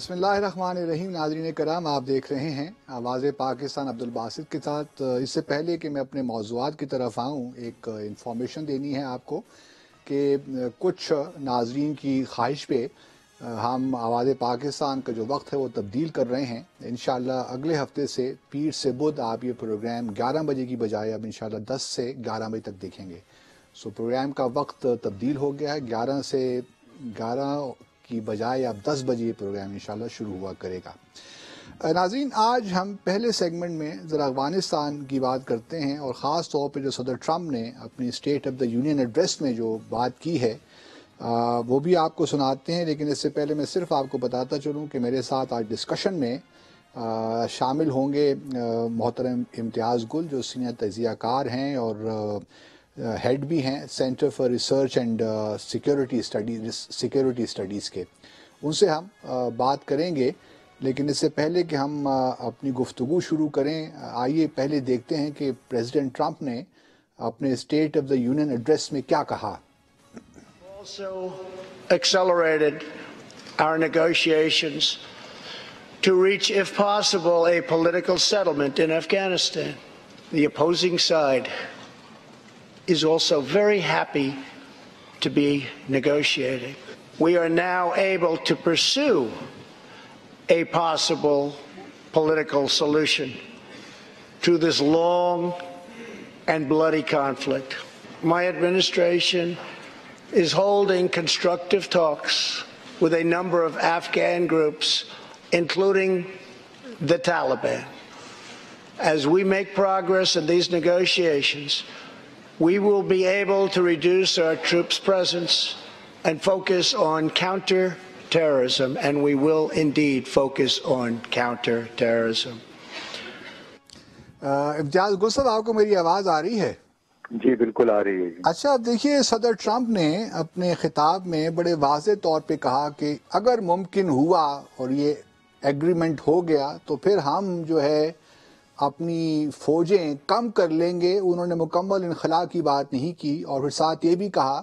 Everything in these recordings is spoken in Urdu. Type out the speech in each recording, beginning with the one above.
بسم اللہ الرحمن الرحیم. ناظرین کرام، آپ دیکھ رہے ہیں آواز پاکستان عبدالباسط کے ساتھ. اس سے پہلے کہ میں اپنے موضوعات کی طرف آؤں، ایک انفارمیشن دینی ہے آپ کو کہ کچھ ناظرین کی خواہش پہ ہم آواز پاکستان کا جو وقت ہے وہ تبدیل کر رہے ہیں. انشاءاللہ اگلے ہفتے سے پیر سے بدھ آپ یہ پروگرام 11 بجے کی بجائے اب انشاءاللہ 10 سے 11 بجے تک دیکھیں گے. پروگرام کا وقت تبدیل ہو گیا ہے. 11 سے 11 کی بجائے اب 10 بجے یہ پروگرام انشاءاللہ شروع ہوا کرے گا. ناظرین، آج ہم پہلے سیگمنٹ میں ذرا افغانستان کی بات کرتے ہیں، اور خاص طور پہ جو صدر ٹرمپ نے اپنی state of the union address میں جو بات کی ہے وہ بھی آپ کو سناتے ہیں. لیکن اس سے پہلے میں صرف آپ کو بتاتا چلوں کہ میرے ساتھ آج ڈسکشن میں شامل ہوں گے محترم امتیاز گل، جو سینئر تجزیہ کار ہیں اور ہیڈ بھی ہیں centre for research and security studies کے. ان سے ہم بات کریں گے. لیکن اس سے پہلے کہ ہم اپنی گفتگو شروع کریں، آئیے پہلے دیکھتے ہیں کہ پریزیڈنٹ ٹرمپ نے اپنے state of the union address میں کیا کہا. Also accelerated our negotiations to reach, if possible, a political settlement in Afghanistan. The opposing side is also very happy to be negotiating. We are now able to pursue a possible political solution to this long and bloody conflict. My administration is holding constructive talks with a number of Afghan groups, including the Taliban. As we make progress in these negotiations, we will be able to reduce our troops' presence and focus on counter-terrorism, and we will indeed focus on counter-terrorism. امتیاز گل صاحب، آپ کو میری آواز آ رہی ہے؟ جی بالکل آ رہی ہے. اچھا، اب دیکھیے، صدر ٹرمپ نے اپنے خطاب میں بڑے واضح طور پہ کہا کہ اگر ممکن ہوا اور یہ ایگریمنٹ ہو گیا تو پھر ہم جو ہے اپنی فوجیں کم کر لیں گے. انہوں نے مکمل انخلاء کی بات نہیں کی، اور پھر ساتھ یہ بھی کہا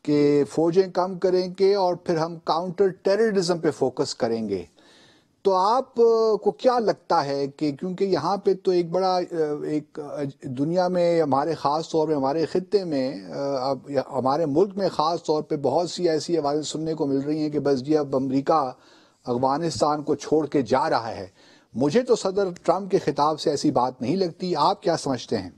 کہ فوجیں کم کریں گے اور پھر ہم کاؤنٹر ٹیررزم پہ فوکس کریں گے. تو آپ کو کیا لگتا ہے کہ کیونکہ یہاں پہ تو ایک بڑا ایک دنیا میں، ہمارے خاص طور پہ ہمارے خطے میں، ہمارے ملک میں خاص طور پہ بہت سی ایسی آوازیں سننے کو مل رہی ہیں کہ بس جی اب امریکہ افغانستان کو چھوڑ کے جا رہا ہے. مجھے تو صدر ٹرمپ کے خطاب سے ایسی بات نہیں لگتی. آپ کیا سمجھتے ہیں؟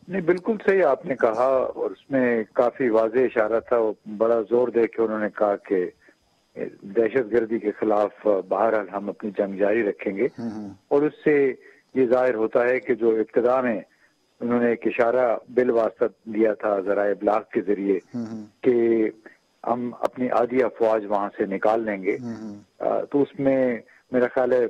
نہیں، بالکل صحیح آپ نے کہا، اور اس میں کافی واضح اشارہ تھا. وہ بڑا زور دے کے انہوں نے کہا کہ دہشت گردی کے خلاف بہرحال ہم اپنی جنگ جاری رکھیں گے. اور اس سے یہ ظاہر ہوتا ہے کہ جو ابتدا میں انہوں نے ایک اشارہ بالواسطہ دیا تھا ذرائع ابلاغ کے ذریعے کہ ہم اپنی آدھی افواج وہاں سے نکال لیں گے، تو اس میں میرا خیال ہے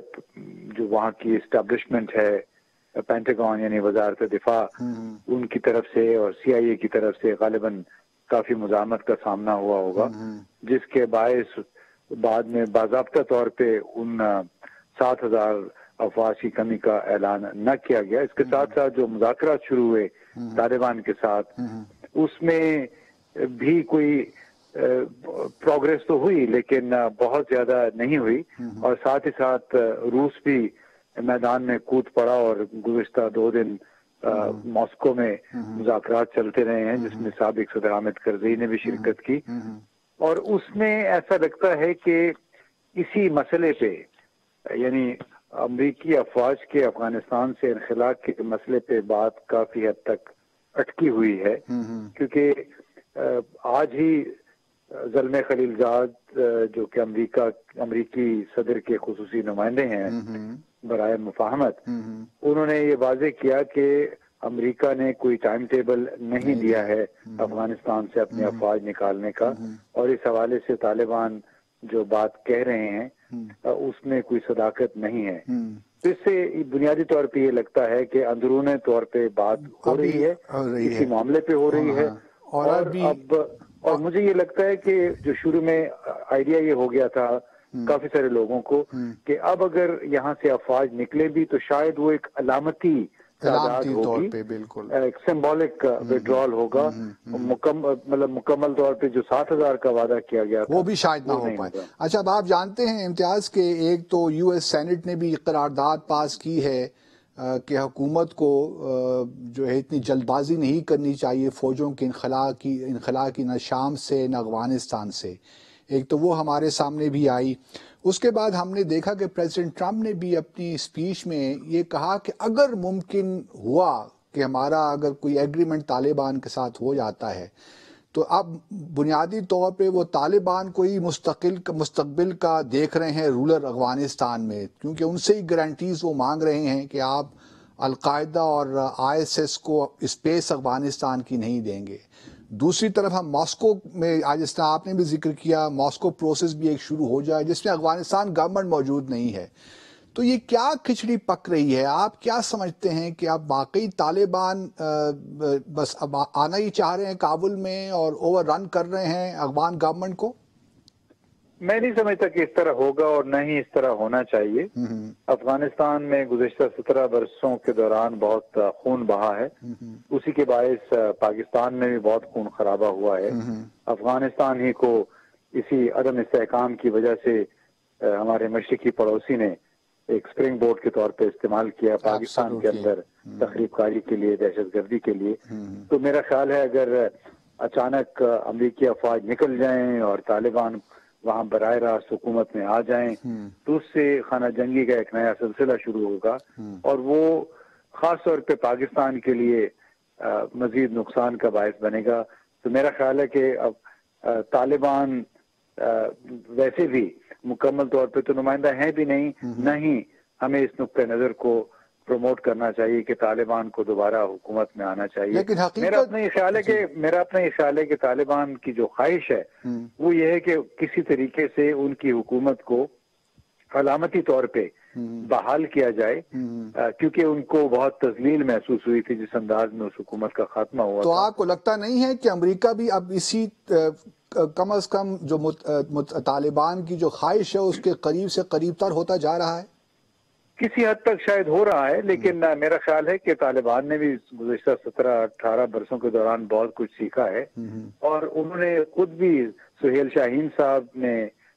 جو وہاں کی اسٹیبلشمنٹ ہے، پینٹاگون یعنی وزارت دفاع، ان کی طرف سے اور CIA کی طرف سے غالباً کافی مزاحمت کا سامنا ہوا ہوگا، جس کے باعث بعد میں باضابطہ طور پہ ان 7,000 افواج کی کمی کا اعلان نہ کیا گیا. اس کے ساتھ ساتھ جو مذاکرات شروع ہوئے طالبان کے ساتھ، اس میں بھی کوئی پروگریس تو ہوئی لیکن بہت زیادہ نہیں ہوئی. اور ساتھ ہی ساتھ روس بھی میدان میں کود پڑا، اور گزشتہ 2 دن ماسکو میں مذاکرات چلتے رہے ہیں، جس میں سابق صدر حامد کرزئی نے بھی شرکت کی. اور اس میں ایسا لگتا ہے کہ اسی مسئلے پہ، یعنی امریکی افواج کے افغانستان سے انخلاء کے مسئلے پہ بات کافی حد تک اٹکی ہوئی ہے. کیونکہ آج ہی زلمے خلیلزاد جو کہ امریکی صدر کے خصوصی نمائندے ہیں برائے مفاہمت، انہوں نے یہ واضح کیا کہ امریکہ نے کوئی ٹائم ٹیبل نہیں دیا ہے افغانستان سے اپنے افواج نکالنے کا، اور اس حوالے سے طالبان جو بات کہہ رہے ہیں اس میں کوئی صداقت نہیں ہے. اس سے بنیادی طور پہ یہ لگتا ہے کہ اندرون طور پہ بات ہو رہی ہے، کسی معاملے پہ ہو رہی ہے. اور مجھے یہ لگتا ہے کہ جو شروع میں آئیڈیا یہ ہو گیا تھا کافی سارے لوگوں کو کہ اب اگر یہاں سے افواج نکلے بھی تو شاید وہ ایک علامتی تعداد علامتی طور ہوگی، پہ بالکل ایک سمبولک وڈرال ہوگا، مکمل طور پہ جو 7,000 کا وعدہ کیا گیا تھا وہ بھی شاید نہ وہ ہو نہیں پائے۔ ہوگا۔ اچھا، اب آپ جانتے ہیں امتیاز کے ایک تو یو ایس سینٹ نے بھی قرارداد پاس کی ہے کہ حکومت کو جو ہے اتنی جلد بازی نہیں کرنی چاہیے فوجوں کے انخلاء کی، نہ شام سے نہ افغانستان سے۔ ایک تو وہ ہمارے سامنے بھی آئی۔ اس کے بعد ہم نے دیکھا کہ پریزیڈنٹ ٹرمپ نے بھی اپنی اسپیچ میں یہ کہا کہ اگر ممکن ہوا کہ ہمارا اگر کوئی ایگریمنٹ طالبان کے ساتھ ہو جاتا ہے تو اب بنیادی طور پہ وہ طالبان کو ہی مستقبل کا دیکھ رہے ہیں رولر افغانستان میں، کیونکہ ان سے ہی گارنٹیز وہ مانگ رہے ہیں کہ آپ القاعدہ اور آئی ایس ایس کو اسپیس افغانستان کی نہیں دیں گے۔ دوسری طرف ہم ماسکو میں، آج جس طرح آپ نے بھی ذکر کیا، ماسکو پروسیس بھی ایک شروع ہو جائے جس میں افغانستان گورنمنٹ موجود نہیں ہے۔ تو یہ کیا کھچڑی پک رہی ہے؟ آپ کیا سمجھتے ہیں کہ اب واقعی طالبان بس اب آنا ہی چاہ رہے ہیں کابل میں اور اوور رن کر رہے ہیں افغان گورنمنٹ کو؟ میں نہیں سمجھتا کہ اس طرح ہوگا اور نہ ہی اس طرح ہونا چاہیے۔ افغانستان میں گزشتہ 17 برسوں کے دوران بہت خون بہا ہے، اسی کے باعث پاکستان میں بھی بہت خون خرابہ ہوا ہے۔ افغانستان ہی کو اسی عدم استحکام کی وجہ سے ہمارے مشرقی پڑوسی نے ایک سپرنگ بورڈ کے طور پہ استعمال کیا پاکستان کے اندر تخریب کاری کے لیے، دہشت گردی کے لیے۔ تو میرا خیال ہے اگر اچانک امریکی افواج نکل جائیں اور طالبان وہاں براہ راست حکومت میں آ جائیں تو اس سے خانہ جنگی کا ایک نیا سلسلہ شروع ہوگا، اور وہ خاص طور پہ پاکستان کے لیے مزید نقصان کا باعث بنے گا۔ تو میرا خیال ہے کہ اب طالبان ویسے بھی مکمل طور پہ تو نمائندہ ہیں بھی نہیں، نہ ہی ہمیں اس نقطۂ نظر کو پروموٹ کرنا چاہیے کہ طالبان کو دوبارہ حکومت میں آنا چاہیے۔ لیکن میرا اپنا یہ خیال ہے کہ طالبان کی جو خواہش ہے وہ یہ ہے کہ کسی طریقے سے ان کی حکومت کو علامتی طور پہ بحال کیا جائے، کیونکہ ان کو بہت تذلیل محسوس ہوئی تھی جس انداز میں اس حکومت کا خاتمہ ہوا تو تھا۔ آپ کو لگتا نہیں ہے کہ امریکہ بھی اب اسی کم از کم جو طالبان کی جو خواہش ہے اس کے قریب سے قریب تر ہوتا جا رہا ہے؟ کسی حد تک شاید ہو رہا ہے، لیکن میرا خیال ہے کہ طالبان نے بھی گزشتہ 17-18 برسوں کے دوران بہت کچھ سیکھا ہے، اور انہوں نے خود بھی، سہیل شاہین صاحب نے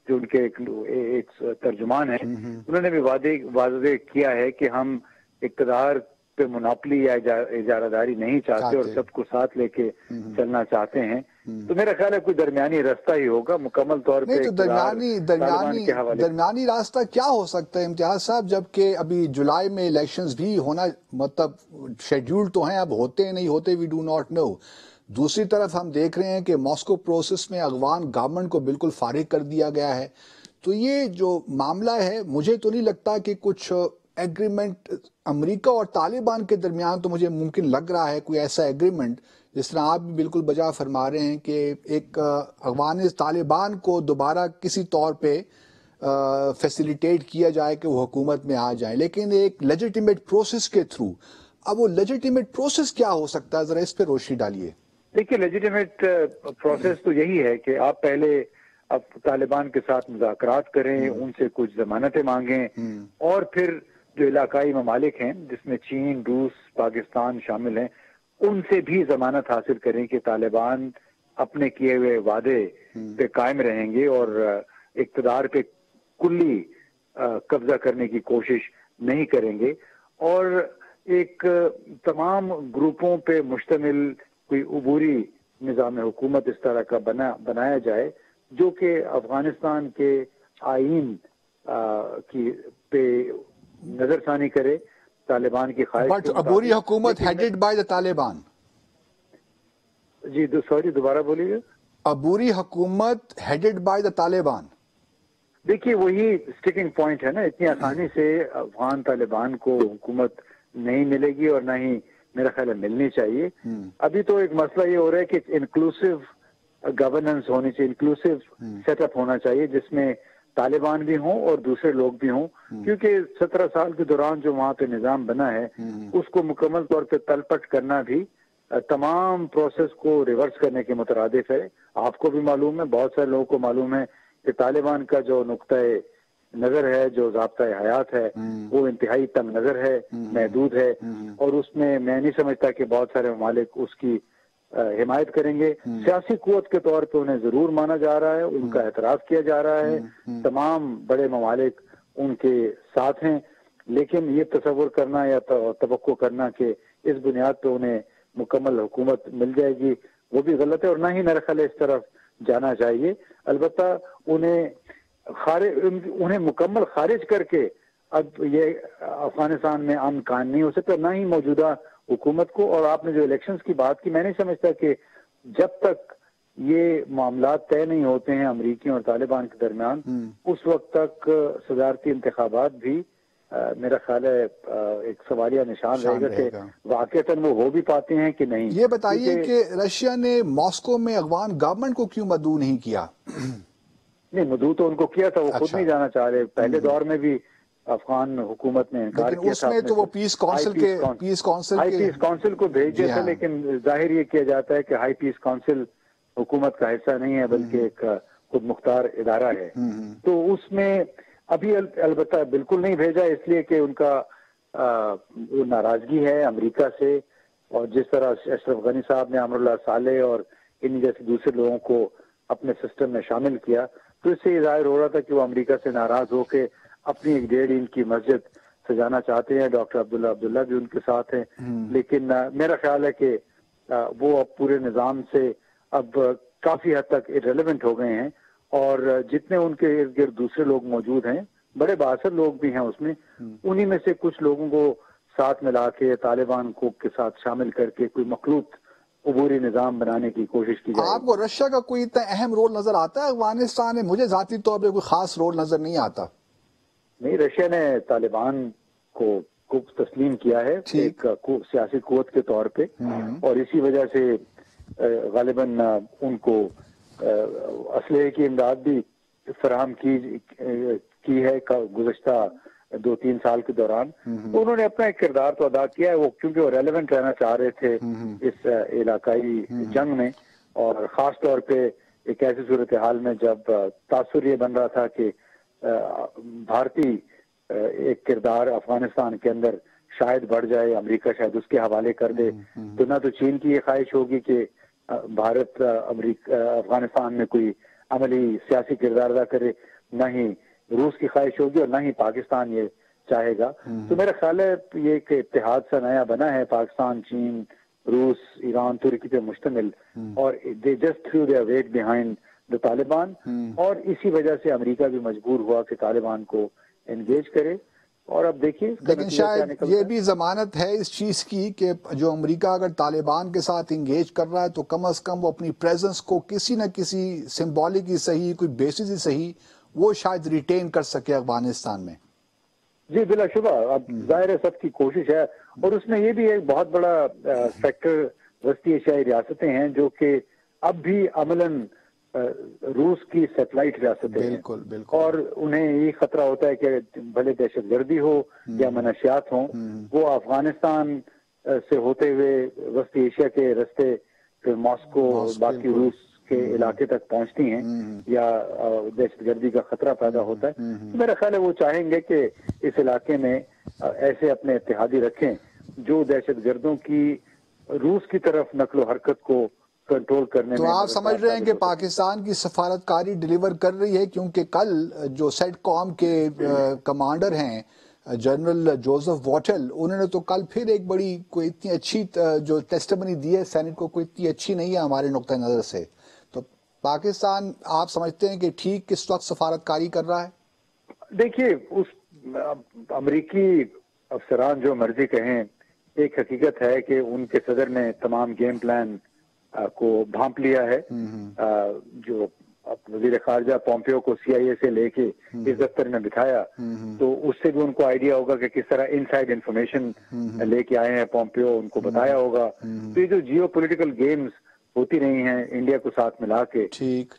جو ان کے ایک ترجمان ہیں، انہوں نے بھی واضح کیا ہے کہ ہم اقتدار پہ مناپلی یا اجارہ داری نہیں چاہتے اور سب کو ساتھ لے کے چلنا چاہتے ہیں۔ تو میرا خیال ہے کوئی درمیانی راستہ ہی ہوگا مکمل طور پہ۔ نہیں تو درمیانی راستہ کیا ہو سکتا ہے امتیاز صاحب، جبکہ ابھی جولائی میں الیکشنز بھی ہونا مطلب شیڈیول تو ہیں، اب ہوتے نہیں ہوتے وی ڈو ناٹ نو۔ دوسری طرف ہم دیکھ رہے ہیں کہ ماسکو پروسیس میں افغان گورنمنٹ کو بالکل فارغ کر دیا گیا ہے۔ تو یہ جو معاملہ ہے مجھے تو نہیں لگتا کہ کچھ ایگریمنٹ امریکہ اور طالبان کے درمیان تو مجھے ممکن لگ رہا ہے کوئی ایسا ایگریمنٹ، جس طرح آپ بھی بالکل بجا فرما رہے ہیں کہ ایک طالبان کو دوبارہ کسی طور پہ فیسیلیٹیٹ کیا جائے کہ وہ حکومت میں آ جائیں، لیکن ایک لیجیٹیمیٹ پروسیس کے تھرو۔ اب وہ لیجیٹیمیٹ پروسیس کیا ہو سکتا ہے، ذرا اس پہ روشنی ڈالیے۔ دیکھیے، لیجیٹیمیٹ پروسیس تو یہی ہے کہ آپ پہلے اب طالبان کے ساتھ مذاکرات کریں، ان سے کچھ ضمانتیں مانگیں، اور پھر جو علاقائی ممالک ہیں جس میں چین، روس، پاکستان شامل ہیں، ان سے بھی ضمانت حاصل کریں کہ طالبان اپنے کیے ہوئے وعدے پہ قائم رہیں گے اور اقتدار پہ کلی قبضہ کرنے کی کوشش نہیں کریں گے، اور ایک تمام گروپوں پہ مشتمل کوئی عبوری نظام حکومت اس طرح کا بنایا جائے جو کہ افغانستان کے آئین کی پہ نظر ثانی کرے، طالبان کی خواہش بٹ عبوری حکومت ہیڈڈ بائی دا طالبان۔ جی سوری، دوبارہ بولیے گا۔ عبوری حکومت ہیڈڈ بائی دا طالبان۔ دیکھیے، وہی سٹیکنگ پوائنٹ ہے نا، اتنی آسانی سے افغان طالبان کو حکومت نہیں ملے گی اور نہ ہی میرا خیال ہے ملنی چاہیے۔ ابھی تو ایک مسئلہ یہ ہو رہا ہے کہ انکلوسیو گورننس ہونی چاہیے، انکلوسیو سیٹ اپ ہونا چاہیے جس میں طالبان بھی ہوں اور دوسرے لوگ بھی ہوں، کیونکہ 17 سال کے دوران جو وہاں پہ نظام بنا ہے اس کو مکمل طور پہ تلپٹ کرنا بھی تمام پروسیس کو ریورس کرنے کے مترادف ہے۔ آپ کو بھی معلوم ہے، بہت سارے لوگوں کو معلوم ہے کہ طالبان کا جو نقطۂ نظر ہے، جو ضابطہ حیات ہے وہ انتہائی تنگ نظر ہے، محدود ہے، اور اس میں نہیں سمجھتا کہ بہت سارے ممالک اس کی حمایت کریں گے۔ سیاسی قوت کے طور پہ انہیں ضرور مانا جا رہا ہے، ان کا اعتراف کیا جا رہا ہے، تمام بڑے ممالک ان کے ساتھ ہیں، لیکن یہ تصور کرنا یا توقع کرنا کہ اس بنیاد پہ انہیں مکمل حکومت مل جائے گی وہ بھی غلط ہے، اور نہ ہی میرا خیال ہے اس طرف جانا چاہیے۔ البتہ انہیں مکمل خارج کر کے اب یہ افغانستان میں امن قائم نہیں ہو سکتا، نہ ہی موجودہ حکومت کو۔ اور آپ نے جو الیکشنز کی بات کی، میں نہیں سمجھتا کہ جب تک یہ معاملات طے نہیں ہوتے ہیں امریکیوں اور طالبان کے درمیان، اس وقت تک صدارتی انتخابات بھی میرا خیال ہے ایک سوالیہ نشان رہے گا کہ واقعتاً وہ ہو بھی پاتے ہیں کہ نہیں۔ یہ بتائیے کہ رشیا نے ماسکو میں افغان گورنمنٹ کو کیوں مدعو نہیں کیا؟ نہیں، مدعو تو ان کو کیا تھا، وہ خود نہیں جانا چاہ رہے۔ پہلے دور میں بھی افغان حکومت نے انکار کیا تھا، اس میں تو وہ پیس کونسل کو بھیج دیا تھا، لیکن ظاہر یہ کیا جاتا ہے کہ ہائی پیس کونسل حکومت کا حصہ نہیں ہے بلکہ ایک خود مختار ادارہ ہے۔ تو اس میں ابھی البتہ بالکل نہیں بھیجا، اس لیے کہ ان کا وہ ناراضگی ہے امریکہ سے، اور جس طرح اشرف غنی صاحب نے امر اللہ صالح اور ان جیسے دوسرے لوگوں کو اپنے سسٹم میں شامل کیا، تو اس سے یہ ظاہر ہو رہا تھا کہ وہ امریکہ سے ناراض ہو کے اپنی ایک 1.5 انچ کی مسجد سجانا چاہتے ہیں۔ ڈاکٹر عبداللہ بھی ان کے ساتھ ہیں، لیکن میرا خیال ہے کہ وہ اب پورے نظام سے اب کافی حد تک irrelevant ہو گئے ہیں، اور جتنے ان کے ارد گرد دوسرے لوگ موجود ہیں، بڑے بااثر لوگ بھی ہیں اس میں، انہی میں سے کچھ لوگوں کو ساتھ ملا کے طالبان کو کے ساتھ شامل کر کے کوئی مخلوط عبوری نظام بنانے کی کوشش کی جائے۔ آپ کو رشیا کا کوئی اتنا اہم رول نظر آتا ہے افغانستان میں؟ مجھے ذاتی طور پہ کوئی خاص رول نظر نہیں آتا۔ نہیں، رشیا نے طالبان کو تسلیم کیا ہے ایک سیاسی قوت کے طور پہ، اور اسی وجہ سے غالباً ان کو اسلحے کی امداد بھی فراہم کی ہے گزشتہ 2-3 سال کے دوران۔ تو انہوں نے اپنا ایک کردار تو ادا کیا ہے، وہ کیونکہ وہ ریلیونٹ رہنا چاہ رہے تھے اس علاقائی جنگ میں، اور خاص طور پہ ایک ایسی صورتحال میں جب تاثر یہ بن رہا تھا کہ بھارتی ایک کردار افغانستان کے اندر شاید بڑھ جائے، امریکہ شاید اس کے حوالے کر دے، تو نہ تو چین کی یہ خواہش ہوگی کہ بھارت افغانستان میں کوئی عملی سیاسی کردار ادا کرے، نہ ہی روس کی خواہش ہوگی، اور نہ ہی پاکستان یہ چاہے گا۔ تو میرا خیال ہے یہ ایک اتحاد سا نیا بنا ہے، پاکستان، چین، روس، ایران، ترکی پہ مشتمل، اور they just threw their weight behind the Taliban, اور اسی وجہ سے امریکہ بھی مجبور ہوا کہ طالبان کو انگیج کرے، اور اب دیکھیے۔ لیکن شاید یہ بھی ضمانت ہے اس چیز کی کہ جو امریکہ اگر طالبان کے ساتھ انگیج کر رہا ہے تو کم از کم وہ اپنی پریزنس کو کسی نہ کسی سمبولک ہی صحیح، کوئی بیسس ہی صحیح، وہ شاید ریٹین کر سکے افغانستان میں۔ جی بلا شبہ، اب ظاہر ہے سب کی کوشش ہے، اور اس میں یہ بھی ایک بہت بڑا فیکٹر وسطی ایشیائی ریاستیں ہیں جو کہ اب بھی عملاً روس کی سیٹلائٹ ریاستیں ہیں، اور انہیں یہ خطرہ ہوتا ہے کہ بھلے دہشت گردی ہو یا منشیات ہوں، وہ افغانستان سے ہوتے ہوئے وسطی ایشیا کے رستے پھر ماسکو باقی روس کے علاقے تک پہنچتی ہیں، یا دہشت گردی کا خطرہ پیدا ہوتا ہے۔ میرا خیال ہے وہ چاہیں گے کہ اس علاقے میں ایسے اپنے اتحادی رکھیں جو دہشت گردوں کی روس کی طرف نقل و حرکت کو کنٹرول کرنے میں۔ تو آپ سمجھ رہے ہیں کہ پاکستان کی سفارتکاری ڈیلیور کر رہی ہے، کیونکہ کل جو سیٹ کام کے کمانڈر ہیں جنرل جوزف واٹل، انہوں نے تو کل پھر ایک بڑی کوئی اتنی اچھی جو ٹیسٹمنی دی ہے سینٹ کو، کوئی اتنی اچھی نہیں ہے ہمارے نقطہ نظر سے۔ تو پاکستان آپ سمجھتے ہیں کہ ٹھیک کس وقت سفارتکاری کر رہا ہے؟ دیکھیے، اس امریکی افسران جو مرضی کہیں، ایک حقیقت ہے کہ ان کے صدر نے تمام گیم پلان کو بھانپ لیا ہے۔ جو وزیر خارجہ پومپیو کو CIA سے لے کے اس دفتر میں بٹھایا، تو اس سے بھی ان کو آئیڈیا ہوگا کہ کس طرح انسائیڈ انفارمیشن لے کے آئے ہیں پومپیو، ان کو بتایا ہوگا۔ تو یہ جو جیو پولیٹیکل گیمز ہوتی رہی ہیں انڈیا کو ساتھ ملا کے،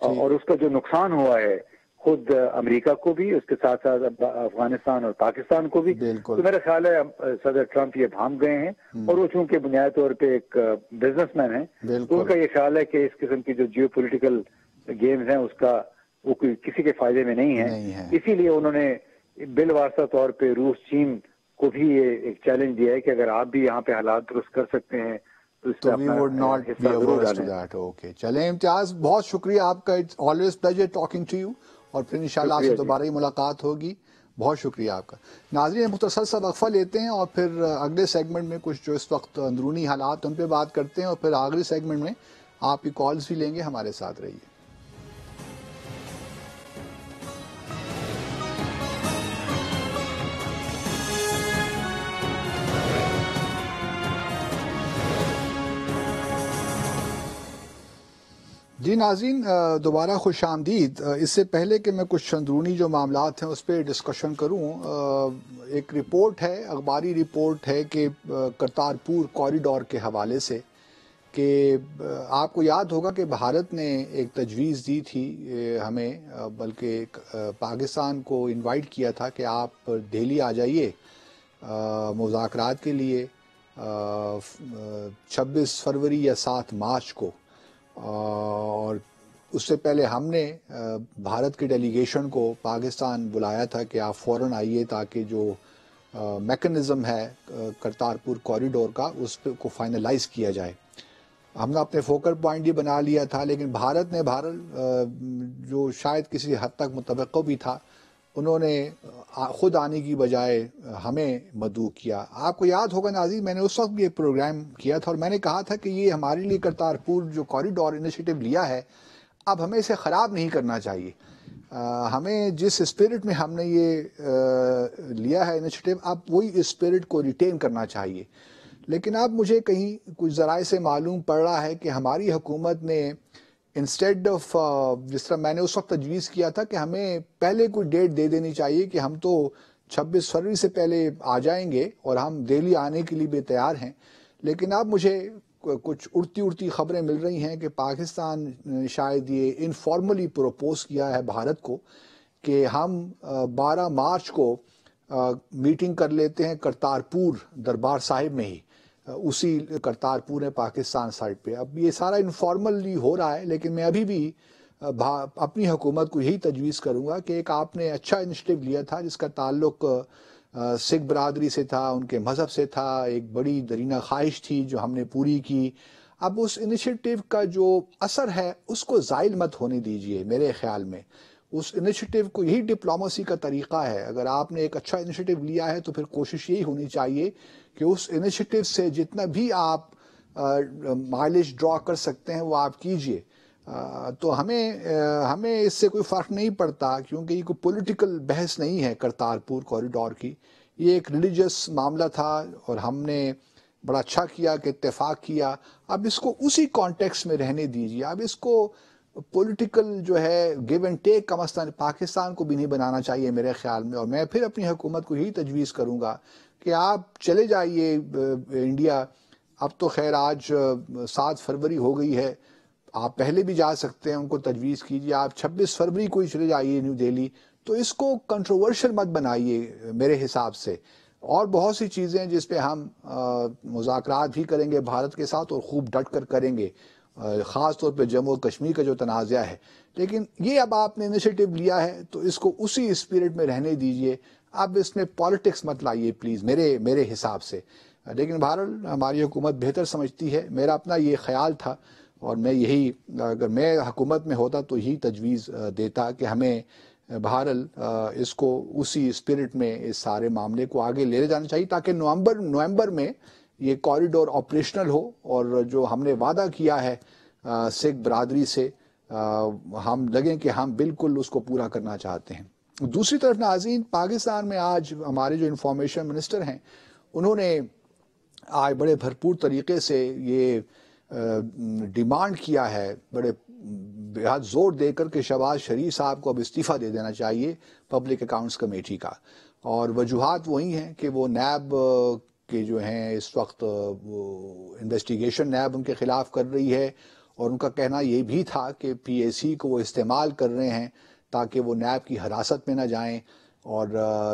اور اس کا جو نقصان ہوا ہے خود امریکہ کو بھی، اس کے ساتھ ساتھ افغانستان اور پاکستان کو بھی، تو میرا خیال ہے صدر ٹرمپ یہ بھانپ گئے ہیں، اور وہ چونکہ بنیادی طور پہ ایک بزنس مین ہیں، تو ان کا یہ خیال ہے کہ اس قسم کی جو جیو پولیٹیکل گیمز ہیں اس کا وہ کسی کے فائدے میں نہیں ہے. اسی لیے انہوں نے بالواسطہ طور پہ روس چین کو بھی یہ ایک چیلنج دیا ہے کہ اگر آپ بھی یہاں پہ حالات درست کر سکتے ہیں تو اس میں اپنا حصہ ضرور ڈالیں. اوکے چلیں امتیاز، بہت شکریہ آپ کا، it's always pleasure talking to you, اور پھر انشاءاللہ آپ سے دوبارہ ہی ملاقات ہوگی. بہت شکریہ آپ کا. ناظرین مختصر سا وقفہ لیتے ہیں اور پھر اگلے سیگمنٹ میں کچھ جو اس وقت اندرونی حالات ان پہ بات کرتے ہیں، اور پھر آخری سیگمنٹ میں آپ کی کالز بھی لیں گے. ہمارے ساتھ رہیے. جی ناظرین دوبارہ خوش آمدید. اس سے پہلے کہ میں کچھ اندرونی جو معاملات ہیں اس پہ ڈسکشن کروں، ایک رپورٹ ہے، اخباری رپورٹ ہے کہ کرتارپور کوریڈور کے حوالے سے، کہ آپ کو یاد ہوگا کہ بھارت نے ایک تجویز دی تھی ہمیں، بلکہ پاکستان کو انوائٹ کیا تھا کہ آپ دہلی آ جائیے مذاکرات کے لیے 26 فروری یا 7 مارچ کو. اور اس سے پہلے ہم نے بھارت کی ڈیلیگیشن کو پاکستان بلایا تھا کہ آپ فوراً آئیے تاکہ جو میکنزم ہے کرتارپور کوریڈور کا اس پہ کو فائنلائز کیا جائے. ہم نے اپنے فوکل پوائنٹ بھی بنا لیا تھا، لیکن بھارت نے جو شاید کسی حد تک متوقع بھی تھا، انہوں نے خود آنے کی بجائے ہمیں مدعو کیا. آپ کو یاد ہوگا ناظرین، میں نے اس وقت بھی ایک پروگرام کیا تھا اور میں نے کہا تھا کہ یہ ہمارے لیے کرتارپور جو کوریڈور انیشیٹو لیا ہے، اب ہمیں اسے خراب نہیں کرنا چاہیے. ہمیں جس اسپرٹ میں ہم نے یہ لیا ہے انیشیٹو، اب وہی اسپرٹ کو ریٹین کرنا چاہیے. لیکن اب مجھے کہیں کچھ ذرائع سے معلوم پڑ رہا ہے کہ ہماری حکومت نے انسٹیڈ آف جس طرح میں نے اس وقت تجویز کیا تھا کہ ہمیں پہلے کوئی ڈیٹ دے دینی چاہیے کہ ہم تو 26 فروری سے پہلے آ جائیں گے اور ہم دہلی آنے کے لیے بھی تیار ہیں. لیکن اب مجھے کچھ اڑتی خبریں مل رہی ہیں کہ پاکستان شاید یہ انفارملی پروپوز کیا ہے بھارت کو کہ ہم 12 مارچ کو میٹنگ کر لیتے ہیں کرتارپور دربار صاحب میں ہی، اسی کرتارپور ہے پاکستان سائڈ پہ. اب یہ سارا انفارملی ہو رہا ہے، لیکن میں ابھی بھی اپنی حکومت کو یہی تجویز کروں گا کہ ایک آپ نے اچھا انیشیٹو لیا تھا جس کا تعلق سکھ برادری سے تھا، ان کے مذہب سے تھا، ایک بڑی درینہ خواہش تھی جو ہم نے پوری کی. اب اس انیشیٹو کا جو اثر ہے اس کو زائل مت ہونے دیجئے. میرے خیال میں اس انیشیٹو کو، یہی ڈپلومیسی کا طریقہ ہے. اگر آپ نے ایک اچھا انیشیٹو لیا ہے تو پھر کوشش یہی ہونی چاہیے کہ اس انیشیٹو سے جتنا بھی آپ مائلیج ڈرا کر سکتے ہیں وہ آپ کیجئے. تو ہمیں اس سے کوئی فرق نہیں پڑتا، کیونکہ یہ کوئی پولیٹیکل بحث نہیں ہے کرتارپور کوریڈور کی. یہ ایک ریلیجس معاملہ تھا اور ہم نے بڑا اچھا کیا کہ اتفاق کیا. اب اس کو اسی کانٹیکس میں رہنے دیجیے. اب اس کو پولیٹیکل جو ہے گیو اینڈ ٹیک کا مسئلہ پاکستان کو بھی نہیں بنانا چاہیے میرے خیال میں. اور میں پھر اپنی حکومت کو یہی تجویز کروں گا کہ آپ چلے جائیے انڈیا. اب تو خیر آج 7 فروری ہو گئی ہے، آپ پہلے بھی جا سکتے ہیں، ان کو تجویز کیجیے. آپ 26 فروری کو ہی چلے جائیے نیو دہلی. تو اس کو کنٹروورشل مت بنائیے میرے حساب سے. اور بہت سی چیزیں جس پہ ہم مذاکرات بھی کریں گے بھارت کے ساتھ، اور خوب ڈٹ کر کریں گے، خاص طور پہ جموں و کشمیر کا جو تنازع ہے. لیکن یہ اب آپ نے انیشیٹو لیا ہے تو اس کو اسی اسپرٹ میں رہنے دیجئے. اب اس میں پالیٹکس مت لائیے پلیز میرے حساب سے. لیکن بہرحال ہماری حکومت بہتر سمجھتی ہے. میرا اپنا یہ خیال تھا اور میں یہی، اگر میں حکومت میں ہوتا تو یہی تجویز دیتا کہ ہمیں بہرحال اس کو اسی اسپرٹ میں اس سارے معاملے کو آگے لے جانا چاہیے، تاکہ نومبر میں یہ کوریڈور آپریشنل ہو. اور جو ہم نے وعدہ کیا ہے سکھ برادری سے، ہم لگیں کہ ہم بالکل اس کو پورا کرنا چاہتے ہیں. دوسری طرف ناظرین، پاکستان میں آج ہمارے جو انفارمیشن منسٹر ہیں انہوں نے آج بڑے بھرپور طریقے سے یہ ڈیمانڈ کیا ہے، بڑے بہت زور دے کر کہ شہباز شریف صاحب کو اب استعفیٰ دے دینا چاہیے پبلک اکاؤنٹس کمیٹی کا. اور وجوہات وہی ہیں کہ وہ نیب کے جو ہیں اس وقت انویسٹیگیشن نیب ان کے خلاف کر رہی ہے، اور ان کا کہنا یہ بھی تھا کہ پی اے سی کو وہ استعمال کر رہے ہیں تاکہ وہ نیب کی حراست میں نہ جائیں. اور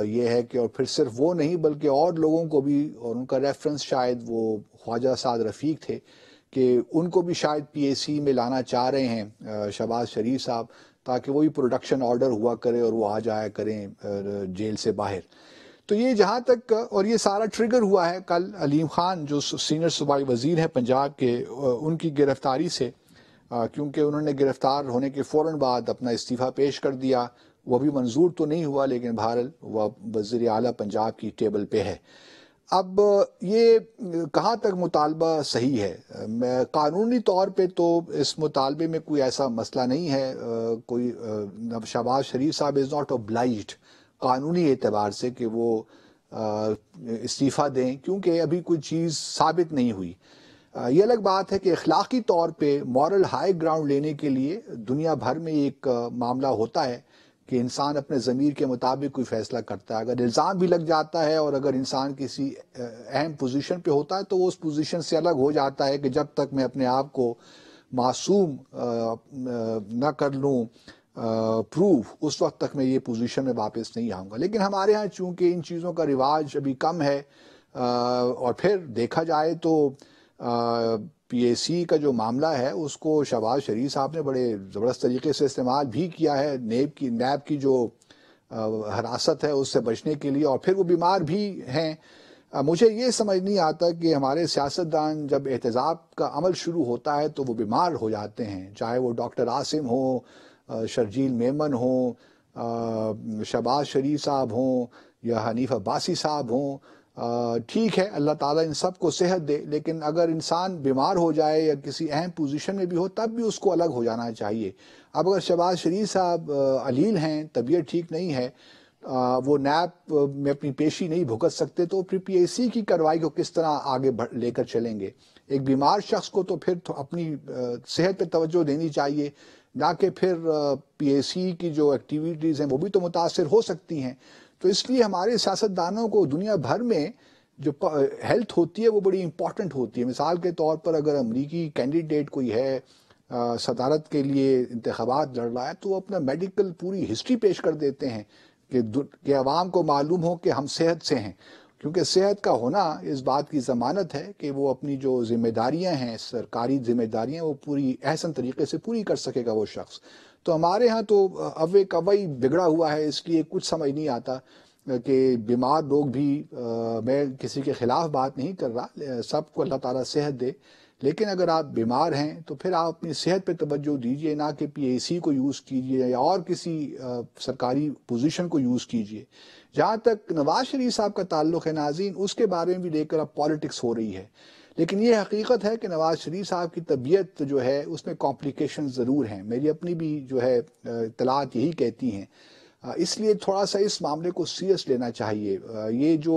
یہ ہے کہ اور پھر صرف وہ نہیں بلکہ اور لوگوں کو بھی، اور ان کا ریفرنس شاید وہ خواجہ سعد رفیق تھے، کہ ان کو بھی شاید پی اے سی میں لانا چاہ رہے ہیں شہباز شریف صاحب، تاکہ وہی پروڈکشن آرڈر ہوا کرے اور وہ آ جایا کریں جیل سے باہر. تو یہ جہاں تک، اور یہ سارا ٹریگر ہوا ہے کل علیم خان جو سینئر صوبائی وزیر ہیں پنجاب کے، ان کی گرفتاری سے، کیونکہ انہوں نے گرفتار ہونے کے فوراً بعد اپنا استعفیٰ پیش کر دیا. وہ بھی منظور تو نہیں ہوا، لیکن بہرحال وہ وزیر اعلیٰ پنجاب کی ٹیبل پہ ہے. اب یہ کہاں تک مطالبہ صحیح ہے؟ قانونی طور پہ تو اس مطالبے میں کوئی ایسا مسئلہ نہیں ہے. کوئی شہباز شریف صاحب از ناٹ obliged قانونی اعتبار سے کہ وہ استعفیٰ دیں، کیونکہ ابھی کوئی چیز ثابت نہیں ہوئی. یہ الگ بات ہے کہ اخلاقی طور پہ مورل ہائی گراؤنڈ لینے کے لیے دنیا بھر میں ایک معاملہ ہوتا ہے کہ انسان اپنے ضمیر کے مطابق کوئی فیصلہ کرتا ہے. اگر الزام بھی لگ جاتا ہے اور اگر انسان کسی اہم پوزیشن پہ ہوتا ہے تو وہ اس پوزیشن سے الگ ہو جاتا ہے کہ جب تک میں اپنے آپ کو معصوم نہ کر لوں پروف، اس وقت تک میں یہ پوزیشن میں واپس نہیں آؤں گا. لیکن ہمارے ہاں چونکہ ان چیزوں کا رواج ابھی کم ہے، اور پھر دیکھا جائے تو پی اے سی کا جو معاملہ ہے اس کو شہباز شریف صاحب نے بڑے زبردست طریقے سے استعمال بھی کیا ہے نیب کی جو حراست ہے اس سے بچنے کے لیے، اور پھر وہ بیمار بھی ہیں. مجھے یہ سمجھ نہیں آتا کہ ہمارے سیاستدان جب احتجاج کا عمل شروع ہوتا ہے تو وہ بیمار ہو جاتے ہیں، چاہے وہ ڈاکٹر عاصم ہوں، شرجیل میمن ہوں، شہباز شریف صاحب ہوں یا حنیف عباسی صاحب ہوں. ٹھیک ہے، اللہ تعالیٰ ان سب کو صحت دے، لیکن اگر انسان بیمار ہو جائے یا کسی اہم پوزیشن میں بھی ہو تب بھی اس کو الگ ہو جانا چاہیے. اب اگر شہباز شریف صاحب علیل ہیں، طبیعت ٹھیک نہیں ہے، وہ نیب میں اپنی پیشی نہیں بھگت سکتے، تو پھر پی اے سی کی کارروائی کو کس طرح آگے لے کر چلیں گے؟ ایک بیمار شخص کو تو پھر اپنی صحت پہ توجہ دینی چاہیے، نہ کہ پھر پی اے سی کی جو ایکٹیویٹیز ہیں وہ بھی تو متاثر ہو سکتی ہیں. تو اس لیے ہمارے سیاستدانوں کو دنیا بھر میں جو ہیلتھ ہوتی ہے وہ بڑی امپورٹنٹ ہوتی ہے. مثال کے طور پر اگر امریکی کینڈیڈیٹ کوئی ہے صدارت کے لیے انتخابات لڑ رہا ہے تو وہ اپنا میڈیکل پوری ہسٹری پیش کر دیتے ہیں کہ عوام کو معلوم ہو کہ ہم صحت سے ہیں، کیونکہ صحت کا ہونا اس بات کی ضمانت ہے کہ وہ اپنی جو ذمہ داریاں ہیں، سرکاری ذمہ داریاں، وہ پوری احسن طریقے سے پوری کر سکے گا وہ شخص. تو ہمارے ہاں تو اوے کوئی بگڑا ہوا ہے، اس لیے کچھ سمجھ نہیں آتا کہ بیمار لوگ بھی، میں کسی کے خلاف بات نہیں کر رہا، سب کو اللہ تعالیٰ صحت دے، لیکن اگر آپ بیمار ہیں تو پھر آپ اپنی صحت پہ توجہ دیجئے، نہ کہ پی اے سی کو یوز کیجئے یا اور کسی سرکاری پوزیشن کو یوز کیجئے. جہاں تک نواز شریف صاحب کا تعلق ہے ناظرین، اس کے بارے میں بھی لے کر اب پالیٹکس ہو رہی ہے، لیکن یہ حقیقت ہے کہ نواز شریف صاحب کی طبیعت جو ہے اس میں کمپلیکیشن ضرور ہیں. میری اپنی بھی جو ہے اطلاعات یہی کہتی ہیں، اس لیے تھوڑا سا اس معاملے کو سیریس لینا چاہیے. یہ جو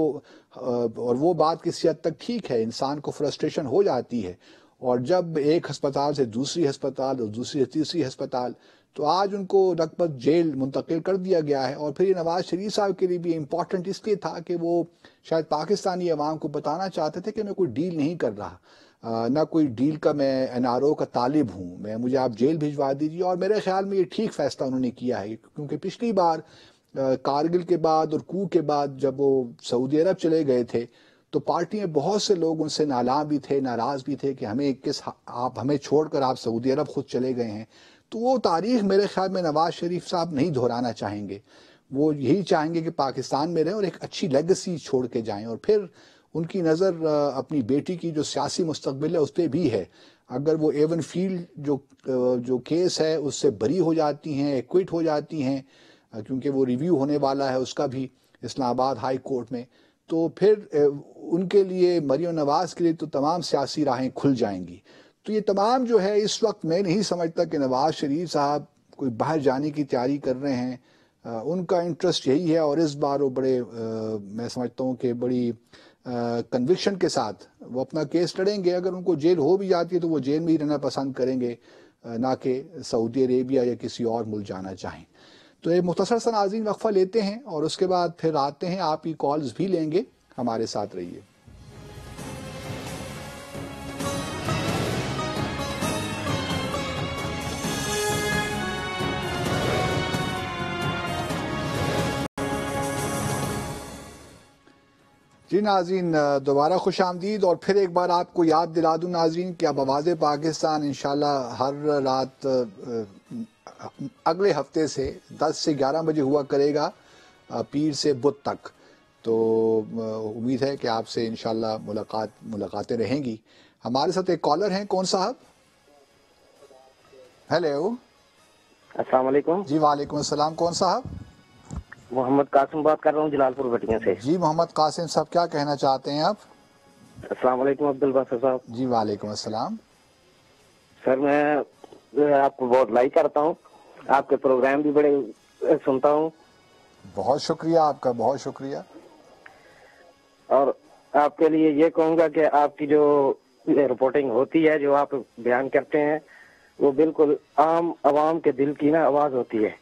اور وہ بات کسی حد تک ٹھیک ہے، انسان کو فرسٹریشن ہو جاتی ہے، اور جب ایک ہسپتال سے دوسری ہسپتال اور دوسری سے تیسری ہسپتال، تو آج ان کو لگبھگ جیل منتقل کر دیا گیا ہے. اور پھر یہ نواز شریف صاحب کے لیے بھی امپورٹنٹ اس لیے تھا کہ وہ شاید پاکستانی عوام کو بتانا چاہتے تھے کہ میں کوئی ڈیل نہیں کر رہا، نہ کوئی ڈیل کا میں این آر او کا طالب ہوں، مجھے آپ جیل بھجوا دیجیے. اور میرے خیال میں یہ ٹھیک فیصلہ انہوں نے کیا ہے، کیونکہ پچھلی بار کارگل کے بعد اور کو کے بعد جب وہ سعودی عرب چلے گئے تھے تو پارٹی میں بہت سے لوگ ان سے نالاں بھی تھے، ناراض بھی تھے کہ آپ ہمیں چھوڑ کر آپ سعودی عرب خود چلے گئے ہیں. تو وہ تاریخ میرے خیال میں نواز شریف صاحب نہیں دہرانا چاہیں گے. وہ یہی چاہیں گے کہ پاکستان میں رہیں اور ایک اچھی لیگسی چھوڑ کے جائیں. اور پھر ان کی نظر اپنی بیٹی کی جو سیاسی مستقبل ہے اس پہ بھی ہے. اگر وہ ایون فیلڈ جو کیس ہے اس سے بری ہو جاتی ہیں، ایکوئٹ ہو جاتی ہیں، کیونکہ وہ ریویو ہونے والا ہے اس کا بھی اسلام آباد ہائی کورٹ میں، تو پھر ان کے لیے، مریم نواز کے لیے تو تمام سیاسی راہیں کھل جائیں گی. تو یہ تمام جو ہے اس وقت میں نہیں سمجھتا کہ نواز شریف صاحب کوئی باہر جانے کی تیاری کر رہے ہیں. ان کا انٹرسٹ یہی ہے، اور اس بار وہ بڑے میں سمجھتا ہوں کہ بڑی کنوکشن کے ساتھ وہ اپنا کیس لڑیں گے. اگر ان کو جیل ہو بھی جاتی ہے تو وہ جیل میں ہی رہنا پسند کریں گے، نہ کہ سعودی عربیہ یا کسی اور ملک جانا چاہیں. تو ایک مختصر سا ناظرین وقفہ لیتے ہیں اور اس کے بعد پھر آتے ہیں، آپ کی کالز بھی لیں گے، ہمارے ساتھ رہیے. جی ناظرین، دوبارہ خوش آمدید، اور پھر ایک بار آپ کو یاد دلا دوں ناظرین کہ اب آواز پاکستان انشاءاللہ ہر رات اگلے ہفتے سے 10 سے 11 بجے ہوا کرے گا، پیر سے بدھ تک. تو امید ہے کہ آپ سے انشاءاللہ ملاقاتیں رہیں گی. ہمارے ساتھ ایک کالر ہیں. کون صاحب؟ ہیلو. السلام علیکم. جی وعلیکم السلام. کون صاحب؟ محمد قاسم بات کر رہا ہوں جلال پور بٹیا سے. جی محمد قاسم صاحب، کیا کہنا چاہتے ہیں آپ؟ السلام علیکم عبدالباسط صاحب. جی وعلیکم السلام. سر میں آپ کو بہت لائک کرتا ہوں، آپ کے پروگرام بھی بڑے سنتا ہوں. بہت شکریہ آپ کا، بہت شکریہ. اور آپ کے لیے یہ کہوں گا کہ آپ کی جو رپورٹنگ ہوتی ہے، جو آپ بیان کرتے ہیں، وہ بالکل عام عوام کے دل کی نا آواز ہوتی ہے.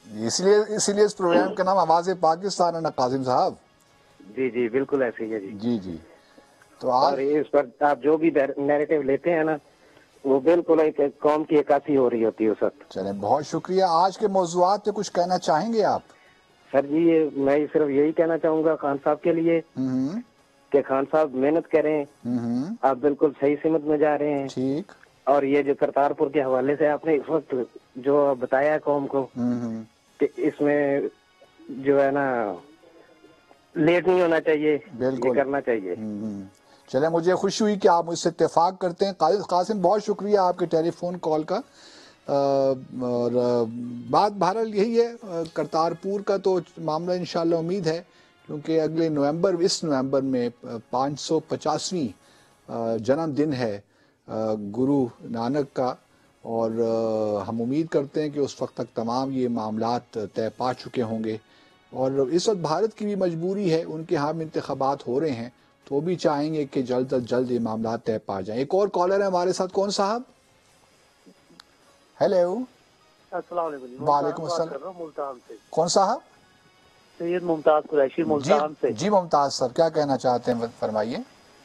اس لیے اس پروگرام کا نام آواز پاکستان ہے نا قاسم صاحب. جی جی بالکل ایسے ہی ہے جی. جی جی. تو اور اس پر آپ جو بھی نیریٹو لیتے ہیں نا، وہ بالکل ایک قوم کی عکاسی ہو رہی ہوتی ہے اس وقت. چلیں بہت شکریہ. آج کے موضوعات پہ کچھ کہنا چاہیں گے آپ؟ سر جی میں صرف یہی کہنا چاہوں گا خان صاحب کے لیے کہ خان صاحب محنت کریں. آپ بالکل صحیح سمت میں جا رہے ہیں. ٹھیک. اور یہ جو کرتارپور کے حوالے سے آپ نے اس وقت جو بتایا ہے قوم کو کہ اس میں جو ہے نا لیٹ نہیں ہونا چاہیے، یہ کرنا چاہیے. چلے مجھے خوشی ہوئی کہ آپ مجھ سے اتفاق کرتے ہیں. قاسم بہت شکریہ آپ کے ٹیلی فون کال کا. اور بات بہرحال یہی ہے، کرتارپور کا تو معاملہ انشاءاللہ امید ہے، کیونکہ اگلے اس نومبر میں 550ویں جنم دن ہے گرو نانک کا، اور ہم امید کرتے ہیں کہ اس وقت تک تمام یہ معاملات طے پا چکے ہوں گے. اور اس وقت بھارت کی بھی مجبوری ہے، ان کے ہاں انتخابات ہو رہے ہیں، تو وہ بھی چاہیں گے کہ جلد از جلد یہ معاملات طے پا جائیں. ایک اور کالر ہے ہمارے ساتھ. کون صاحب؟ ہیلو. السلام علیکم. وعلیکم السلام. ملتان سے کون صاحب؟ سید ممتاز قریشی ملتان سے. جی ممتاز صاحب، کیا کہنا چاہتے ہیں، فرمائیے.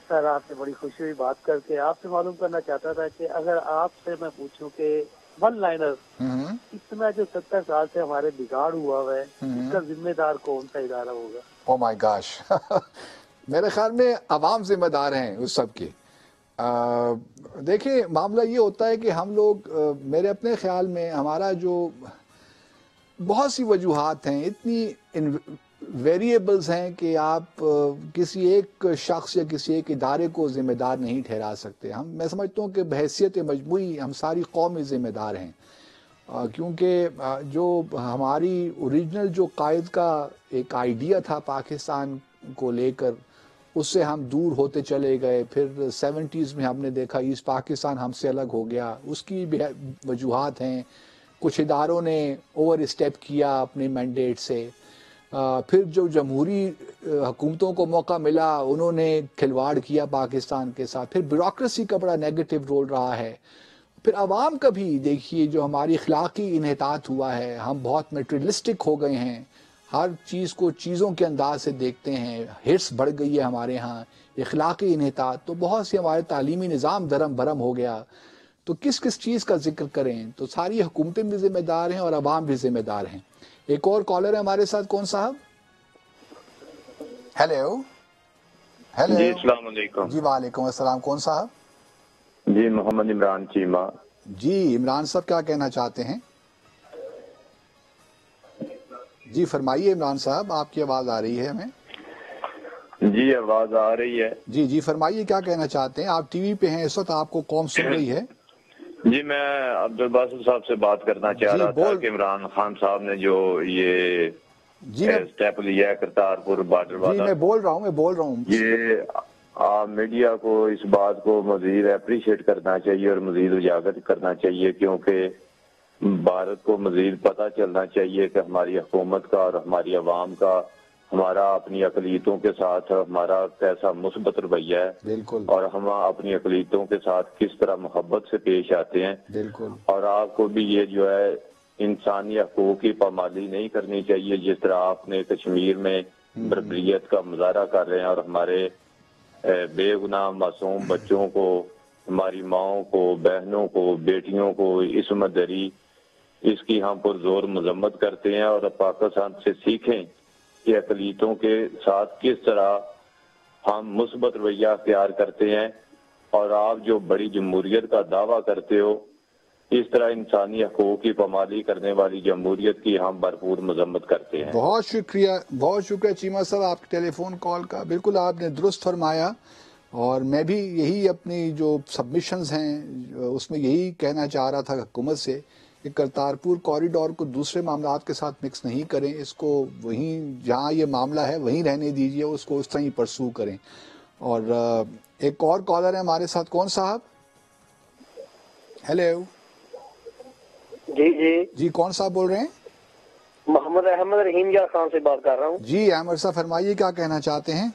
سر آپ سے بڑی خوشی ہوئی بات کر کے. آپ سے معلوم کرنا چاہتا تھا کہ اگر آپ سے میں پوچھوں کہ ون لائنر اتنا جو 70 سال سے ہمارے بگاڑ ہوا ہے، اس کا ذمہ دار کون سا ادارہ ہوگا؟ او مائی گاش. میرے خیال میں عوام ذمہ دار ہیں اس سب کے. دیکھیں معاملہ یہ ہوتا ہے کہ ہم لوگ، میرے اپنے خیال میں ہمارا جو بہت سی وجوہات ہیں، اتنی ویریبلز ہیں کہ آپ کسی ایک شخص یا کسی ایک ادارے کو ذمہ دار نہیں ٹھہرا سکتے. میں سمجھتا ہوں کہ بحیثیت مجموعی ہم ساری قوم ذمہ دار ہیں، کیونکہ جو ہماری اوریجنل جو قائد کا ایک آئیڈیا تھا پاکستان کو لے کر، اس سے ہم دور ہوتے چلے گئے. پھر 70s میں ہم نے دیکھا ایسٹ پاکستان ہم سے الگ ہو گیا. اس کی بھی وجوہات ہیں. کچھ اداروں نے اوور اسٹیپ کیا اپنے مینڈیٹ سے. پھر جو جمہوری حکومتوں کو موقع ملا، انہوں نے کھلواڑ کیا پاکستان کے ساتھ. پھر بیوروکریسی کا بڑا نیگیٹو رول رہا ہے. پھر عوام کا بھی دیکھیے جو ہماری اخلاقی انحطاط ہوا ہے. ہم بہت میٹریلسٹک ہو گئے ہیں، ہر چیز کو چیزوں کے انداز سے دیکھتے ہیں. ہرس بڑھ گئی ہے ہمارے ہاں، اخلاقی انحطاط. تو بہت سی ہمارے تعلیمی نظام درم برم ہو گیا. تو کس چیز کا ذکر کریں؟ تو ساری حکومتیں بھی ذمہ دار ہیں اور عوام بھی ذمہ دار ہیں. ایک اور کالر ہے ہمارے ساتھ. کون صاحب؟ ہیلو. ہیلو. جی السلام علیکم. جی وعلیکم السلام. کون صاحب؟ جی محمد عمران چیمہ. جی عمران صاحب، کیا کہنا چاہتے ہیں؟ جی فرمائیے عمران صاحب، آپ کی آواز آ رہی ہے ہمیں. جی آواز آ رہی ہے. جی فرمائیے کیا کہنا چاہتے ہیں. آپ ٹی وی پہ ہیں اس وقت، آپ کو قوم سن رہی ہے. جی میں عبدالباسط صاحب سے بات کرنا چاہ رہا تھا کہ عمران خان صاحب نے جو یہ اسٹیپ لیا ہے کرتارپور بارڈر والا. جی میں بول رہا ہوں. یہ میڈیا کو اس بات کو مزید اپریشیٹ کرنا چاہیے اور مزید اجاگر کرنا چاہیے، کیونکہ بھارت کو مزید پتہ چلنا چاہیے کہ ہماری حکومت کا اور ہماری عوام کا، ہمارا اپنی اقلیتوں کے ساتھ ہمارا کیسا مثبت رویہ ہے. بالکل. اور ہم اپنی اقلیتوں کے ساتھ کس طرح محبت سے پیش آتے ہیں. بالکل. اور آپ کو بھی یہ جو ہے انسانی حقوق کی پامالی نہیں کرنی چاہیے، جس طرح آپ نے کشمیر میں بربریت کا مظاہرہ کر رہے ہیں اور ہمارے بے گناہ معصوم بچوں کو، ہماری ماؤں کو، بہنوں کو، بیٹیوں کو عصمت دری، اس کی ہم پرزور مذمت کرتے ہیں. اور پاکستان سے سیکھیں کہ اقلیتوں کے ساتھ کس طرح ہم مثبت رویہ اختیار کرتے ہیں، اور آپ جو بڑی جمہوریت کا دعویٰ کرتے ہو، اس طرح انسانی حقوق کی پامالی کرنے والی جمہوریت کی ہم بھرپور مذمت کرتے ہیں۔ بہت شکریہ چیمہ صاحب آپ کے ٹیلی فون کال کا، بالکل آپ نے درست فرمایا، اور میں بھی یہی اپنی جو سبمیشنز ہیں اس میں یہی کہنا چاہ رہا تھا حکومت سے کہ کرتارپور کوریڈور کو دوسرے معاملات کے ساتھ مکس نہیں کریں، اس کو وہیں جہاں یہ معاملہ ہے وہیں رہنے دیجیے، اس کو اس طرح ہی پرسو کریں۔ اور ایک اور کالر ہے ہمارے ساتھ، کون صاحب؟ ہیلو جی کون صاحب بول رہے ہیں؟ محمد احمد رحیم یار خان سے بات کر رہا ہوں۔ جی احمد صاحب فرمائیے، کیا کہنا چاہتے ہیں؟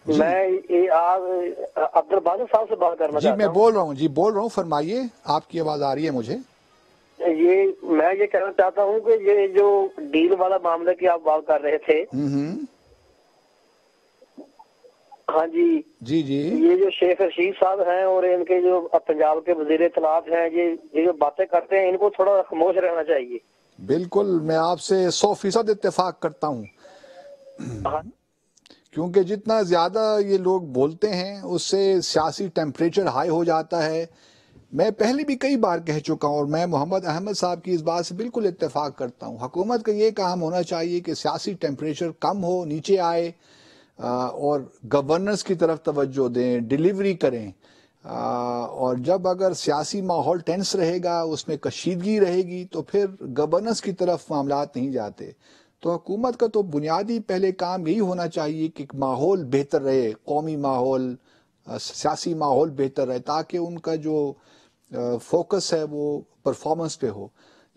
میں عبد الباسط صاحب سے بات کرنا چاہتا ہوں۔ جی میں بول رہا ہوں، فرمائیے، آپ کی آواز آ رہی ہے مجھے۔ میں یہ کہنا چاہتا ہوں کہ یہ جو ڈیل والا معاملہ کی آپ بات کر رہے تھے، ہاں جی، یہ جو شیخ رشید صاحب ہیں اور ان کے جو پنجاب کے وزیر اطلاعات ہیں، یہ جو باتیں کرتے ہیں ان کو تھوڑا خاموش رہنا چاہیے۔ بالکل، میں آپ سے 100% اتفاق کرتا ہوں، کیونکہ جتنا زیادہ یہ لوگ بولتے ہیں اس سے سیاسی ٹیمپریچر ہائی ہو جاتا ہے۔ میں پہلے بھی کئی بار کہہ چکا ہوں، اور میں محمد احمد صاحب کی اس بات سے بالکل اتفاق کرتا ہوں، حکومت کا یہ کام ہونا چاہیے کہ سیاسی ٹیمپریچر کم ہو، نیچے آئے، اور گورننس کی طرف توجہ دیں، ڈیلیوری کریں، اور جب اگر سیاسی ماحول ٹینس رہے گا، اس میں کشیدگی رہے گی، تو پھر گورننس کی طرف معاملات نہیں جاتے۔ تو حکومت کا تو بنیادی پہلے کام یہی ہونا چاہیے کہ ماحول بہتر رہے، قومی ماحول، سیاسی ماحول بہتر رہے، تاکہ ان کا جو فوکس ہے وہ پرفارمنس پہ ہو۔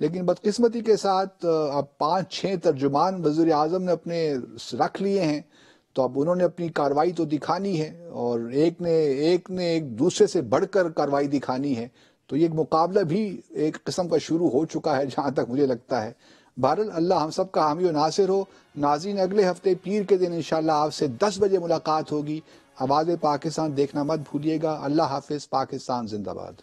لیکن بدقسمتی کے ساتھ اب 5-6 ترجمان وزیر اعظم نے اپنے رکھ لیے ہیں، تو اب انہوں نے اپنی کارروائی تو دکھانی ہے، اور ایک نے ایک دوسرے سے بڑھ کر کارروائی دکھانی ہے، تو یہ مقابلہ بھی ایک قسم کا شروع ہو چکا ہے جہاں تک مجھے لگتا ہے۔ بہرحال اللہ ہم سب کا حامی و ناصر ہو۔ ناظرین، اگلے ہفتے پیر کے دن انشاءاللہ آپ سے 10 بجے ملاقات ہوگی۔ آواز پاکستان دیکھنا مت بھولیے گا۔ اللہ حافظ، پاکستان زندہ باد۔